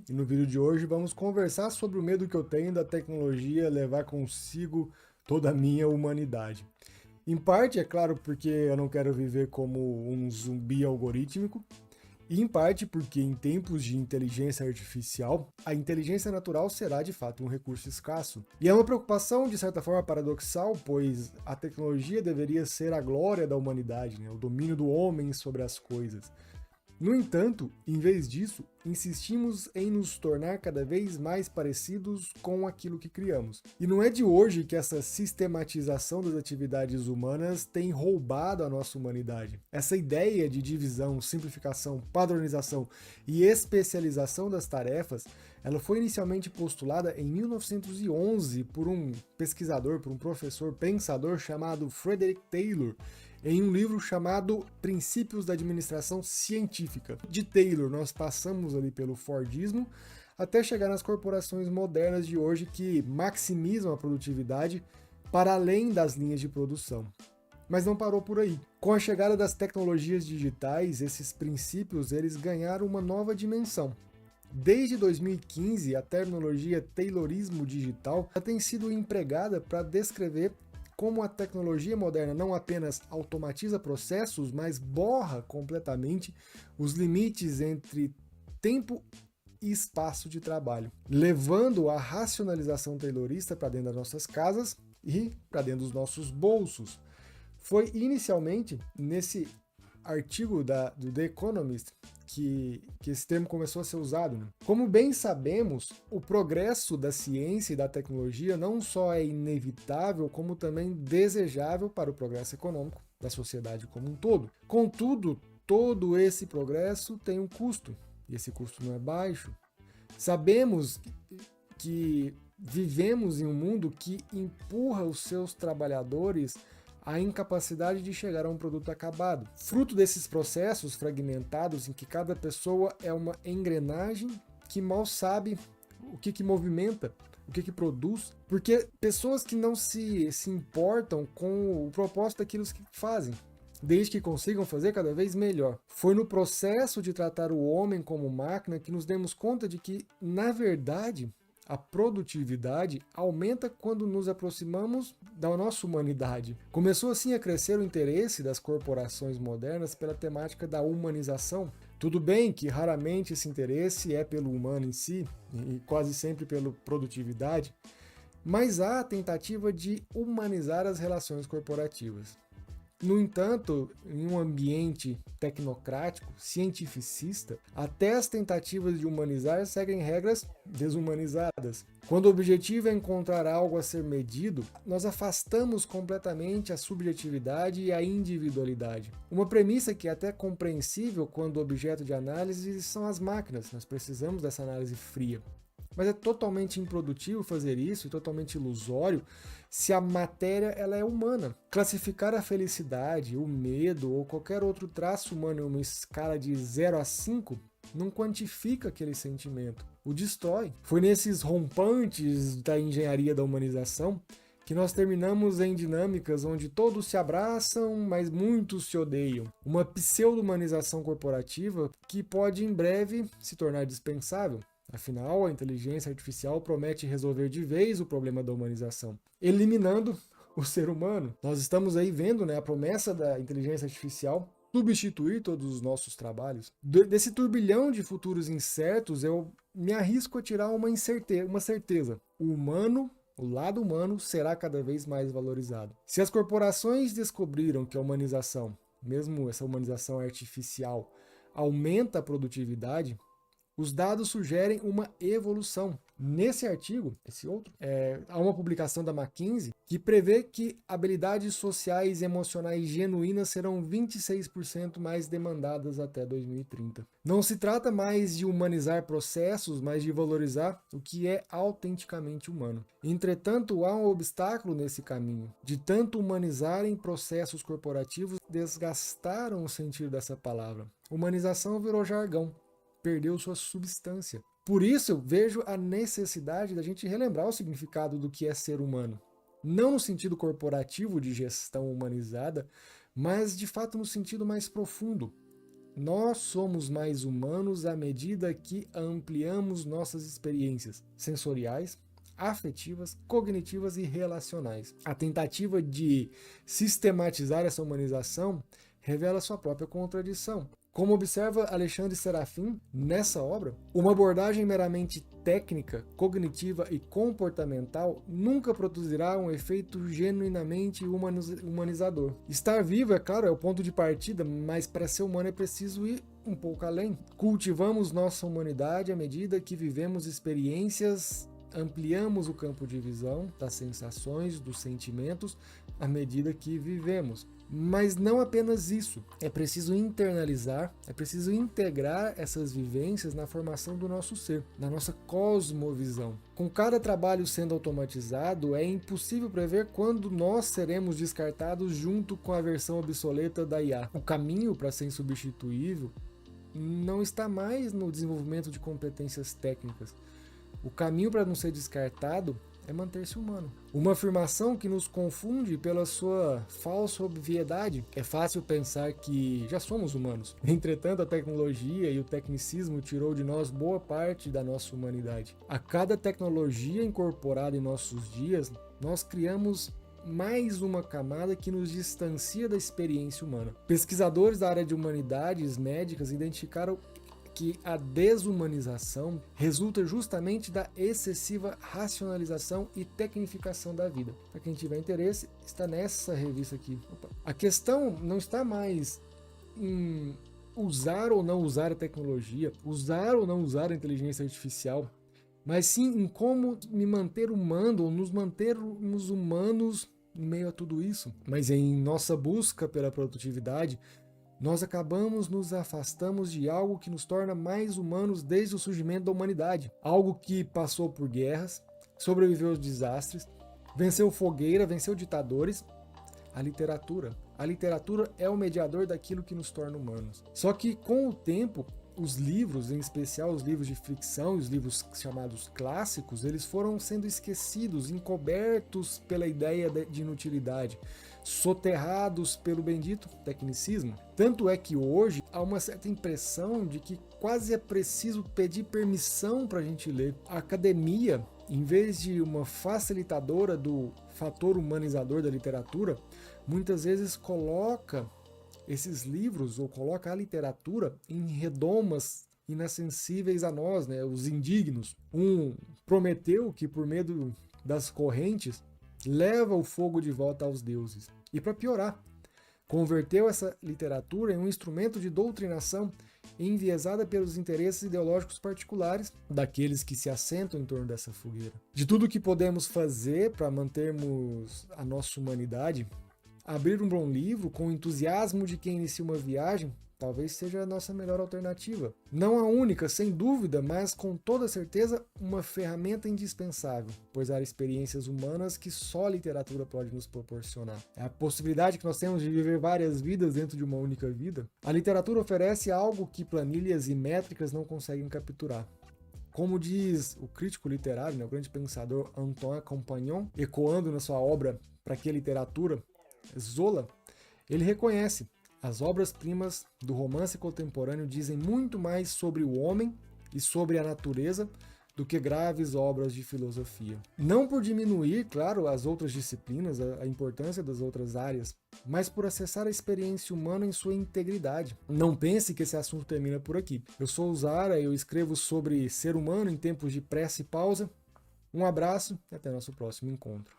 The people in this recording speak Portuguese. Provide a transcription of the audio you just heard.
E no vídeo de hoje vamos conversar sobre o medo que eu tenho da tecnologia levar consigo toda a minha humanidade. Em parte, é claro, porque eu não quero viver como um zumbi algorítmico, e em parte porque em tempos de inteligência artificial, a inteligência natural será de fato um recurso escasso. E é uma preocupação de certa forma paradoxal, pois a tecnologia deveria ser a glória da humanidade, né? O domínio do homem sobre as coisas. No entanto, em vez disso, insistimos em nos tornar cada vez mais parecidos com aquilo que criamos. E não é de hoje que essa sistematização das atividades humanas tem roubado a nossa humanidade. Essa ideia de divisão, simplificação, padronização e especialização das tarefas, ela foi inicialmente postulada em 1911 por um pesquisador, por um professor pensador chamado Frederick Taylor, em um livro chamado Princípios da Administração Científica. De Taylor, nós passamos ali pelo Fordismo até chegar nas corporações modernas de hoje que maximizam a produtividade para além das linhas de produção. Mas não parou por aí. Com a chegada das tecnologias digitais, esses princípios eles ganharam uma nova dimensão. Desde 2015, a terminologia Taylorismo digital já tem sido empregada para descrever como a tecnologia moderna não apenas automatiza processos, mas borra completamente os limites entre tempo e espaço de trabalho, levando a racionalização taylorista para dentro das nossas casas e para dentro dos nossos bolsos. Foi inicialmente nesse artigo do The Economist que esse termo começou a ser usado, né? Como bem sabemos, o progresso da ciência e da tecnologia não só é inevitável, como também desejável para o progresso econômico da sociedade como um todo. Contudo, todo esse progresso tem um custo, e esse custo não é baixo. Sabemos que vivemos em um mundo que empurra os seus trabalhadores a incapacidade de chegar a um produto acabado. Fruto desses processos fragmentados em que cada pessoa é uma engrenagem que mal sabe o que movimenta, o que produz, porque pessoas que não se importam com o propósito daquilo que fazem, desde que consigam fazer cada vez melhor. Foi no processo de tratar o homem como máquina que nos demos conta de que, na verdade, a produtividade aumenta quando nos aproximamos da nossa humanidade. Começou assim a crescer o interesse das corporações modernas pela temática da humanização. Tudo bem que raramente esse interesse é pelo humano em si, e quase sempre pela produtividade, mas há a tentativa de humanizar as relações corporativas. No entanto, em um ambiente tecnocrático, cientificista, até as tentativas de humanizar seguem regras desumanizadas. Quando o objetivo é encontrar algo a ser medido, nós afastamos completamente a subjetividade e a individualidade. Uma premissa que é até compreensível quando o objeto de análise são as máquinas, nós precisamos dessa análise fria. Mas é totalmente improdutivo fazer isso e totalmente ilusório se a matéria ela é humana. Classificar a felicidade, o medo ou qualquer outro traço humano em uma escala de 0 a 5 não quantifica aquele sentimento, o destrói. Foi nesses rompantes da engenharia da humanização que nós terminamos em dinâmicas onde todos se abraçam, mas muitos se odeiam. Uma pseudo-humanização corporativa que pode em breve se tornar dispensável. Afinal, a inteligência artificial promete resolver de vez o problema da humanização, eliminando o ser humano. Nós estamos aí vendo, né, a promessa da inteligência artificial substituir todos os nossos trabalhos. Desse turbilhão de futuros incertos, eu me arrisco a tirar uma certeza. O lado humano será cada vez mais valorizado. Se as corporações descobriram que a humanização, mesmo essa humanização artificial, aumenta a produtividade, os dados sugerem uma evolução. Nesse artigo, há uma publicação da McKinsey que prevê que habilidades sociais e emocionais genuínas serão 26% mais demandadas até 2030. Não se trata mais de humanizar processos, mas de valorizar o que é autenticamente humano. Entretanto, há um obstáculo nesse caminho. De tanto humanizarem processos corporativos, desgastaram o sentido dessa palavra. Humanização virou jargão. Perdeu sua substância. Por isso eu vejo a necessidade da gente relembrar o significado do que é ser humano. Não no sentido corporativo de gestão humanizada, mas de fato no sentido mais profundo. Nós somos mais humanos à medida que ampliamos nossas experiências sensoriais, afetivas, cognitivas e relacionais. A tentativa de sistematizar essa humanização revela sua própria contradição. Como observa Alexandre Serafim nessa obra, uma abordagem meramente técnica, cognitiva e comportamental nunca produzirá um efeito genuinamente humanizador. Estar vivo, é claro, é o ponto de partida, mas para ser humano é preciso ir um pouco além. Cultivamos nossa humanidade à medida que vivemos experiências, ampliamos o campo de visão das sensações, dos sentimentos à medida que vivemos. Mas não apenas isso, é preciso internalizar, é preciso integrar essas vivências na formação do nosso ser, na nossa cosmovisão. Com cada trabalho sendo automatizado, é impossível prever quando nós seremos descartados junto com a versão obsoleta da IA. O caminho para ser insubstituível não está mais no desenvolvimento de competências técnicas. O caminho para não ser descartado é manter-se humano. Uma afirmação que nos confunde pela sua falsa obviedade. É fácil pensar que já somos humanos. Entretanto, a tecnologia e o tecnicismo tirou de nós boa parte da nossa humanidade. A cada tecnologia incorporada em nossos dias, nós criamos mais uma camada que nos distancia da experiência humana. Pesquisadores da área de humanidades médicas identificaram que a desumanização resulta justamente da excessiva racionalização e tecnificação da vida. Para quem tiver interesse, está nessa revista aqui. A questão não está mais em usar ou não usar a tecnologia, usar ou não usar a inteligência artificial, mas sim em como me manter humano ou nos mantermos humanos em meio a tudo isso. Mas em nossa busca pela produtividade, nós nos afastamos de algo que nos torna mais humanos desde o surgimento da humanidade. Algo que passou por guerras, sobreviveu aos desastres, venceu fogueira, venceu ditadores. A literatura. A literatura é o mediador daquilo que nos torna humanos. Só que com o tempo, os livros, em especial os livros de ficção, os livros chamados clássicos, eles foram sendo esquecidos, encobertos pela ideia de inutilidade, soterrados pelo bendito tecnicismo. Tanto é que hoje há uma certa impressão de que quase é preciso pedir permissão para a gente ler. A academia, em vez de uma facilitadora do fator humanizador da literatura, muitas vezes coloca esses livros, ou coloca a literatura em redomas inacessíveis a nós, né, os indignos. Um Prometeu que, por medo das correntes, leva o fogo de volta aos deuses. E para piorar, converteu essa literatura em um instrumento de doutrinação enviesada pelos interesses ideológicos particulares daqueles que se assentam em torno dessa fogueira. De tudo que podemos fazer para mantermos a nossa humanidade, abrir um bom livro com o entusiasmo de quem inicia uma viagem talvez seja a nossa melhor alternativa. Não a única, sem dúvida, mas com toda certeza uma ferramenta indispensável, pois há experiências humanas que só a literatura pode nos proporcionar. É a possibilidade que nós temos de viver várias vidas dentro de uma única vida. A literatura oferece algo que planilhas e métricas não conseguem capturar. Como diz o crítico literário, né, o grande pensador Antoine Compagnon, ecoando na sua obra Pra que literatura? Zola, ele reconhece: as obras-primas do romance contemporâneo dizem muito mais sobre o homem e sobre a natureza do que graves obras de filosofia. Não por diminuir, claro, as outras disciplinas, a importância das outras áreas, mas por acessar a experiência humana em sua integridade. Não pense que esse assunto termina por aqui. Eu sou o Zara, eu escrevo sobre ser humano em tempos de pressa e pausa. Um abraço e até nosso próximo encontro.